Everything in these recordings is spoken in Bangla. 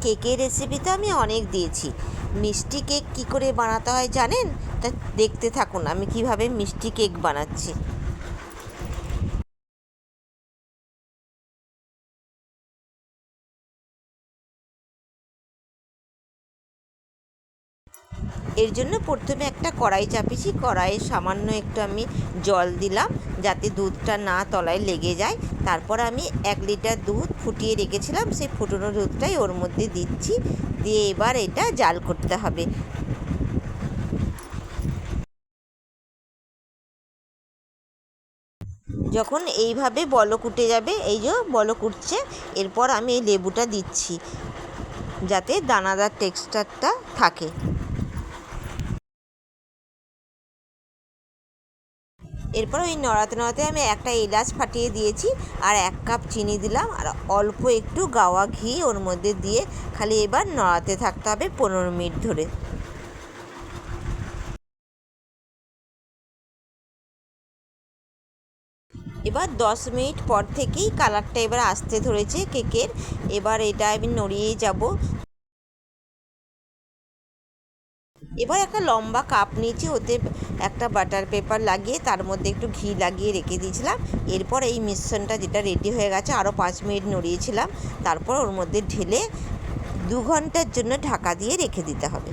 কেকের রেসিপি তো আমি অনেক দিয়েছি। মিষ্টি কেক কী করে বানাতে হয় জানেন? তা দেখতে থাকুন আমি কিভাবে মিষ্টি কেক বানাচ্ছি। এর জন্য প্রথমে একটা কড়াই চাপিয়েছি, কড়াইয়ে সামান্য একটু আমি জল দিলাম যাতে দুধটা না তলায় লেগে যায়। তারপর আমি 1 লিটার দুধ ফুটিয়ে রেখেছিলাম, সেই ফুটানো দুধটাই ওর মধ্যে দিচ্ছি, দিয়ে এবার এটা জাল করতে হবে। যখন এইভাবে বলক উঠে যাবে, এই যে বলক উঠছে, এরপর আমি এই লেবুটা দিচ্ছি যাতে দানাদার টেক্সচারটা থাকে। এরপর ওই নড়াতে নড়াতে আমি একটা এলাচ ফাটিয়ে দিয়েছি, আর 1 কাপ চিনি দিলাম, আর অল্প একটু গাওয়া ঘি ওর মধ্যে দিয়ে খালি এবার নড়াতে থাকতে হবে 15 মিনিট ধরে। এবার 10 মিনিট পর থেকেই কালারটা এবার আসতে ধরেছে কেকের। এবার এটা আমি নড়িয়েই যাব। এবার একটা লম্বা কাপ নিয়েছি, ওতে একটা বাটার পেপার লাগিয়ে তার মধ্যে একটু ঘি লাগিয়ে রেখে দিয়েছিলাম। এরপর এই মিশ্রণটা যেটা রেডি হয়ে গেছে, আরও 5 মিনিট নড়িয়েছিলাম, তারপর ওর মধ্যে ঢেলে 2 ঘন্টার জন্য ঢাকা দিয়ে রেখে দিতে হবে।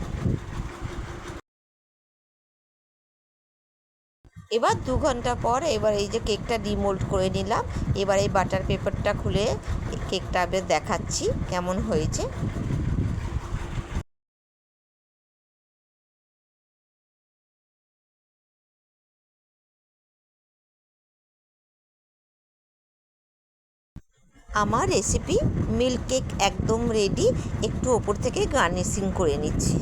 এবার 2 ঘন্টা পর এবার এই যে কেকটা ডিমোল্ড করে নিলাম। এবার এই বাটার পেপারটা খুলে কেকটা আবার দেখাচ্ছি কেমন হয়েছে। আমার রেসিপি মিল্ক কেক একদম রেডি। একটু ওপর থেকে গার্নিশিং করে নিচ্ছি।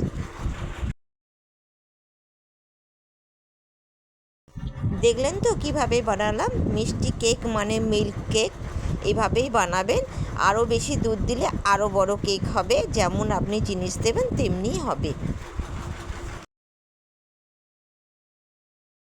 দেখলেন তো কিভাবে বানালাম মিষ্টি কেক, মানে মিল্ক কেক। এভাবেই বানাবেন। আরও বেশি দুধ দিলে আরও বড় কেক হবে, যেমন আপনি জিনিস দেবেন তেমনিই হবে।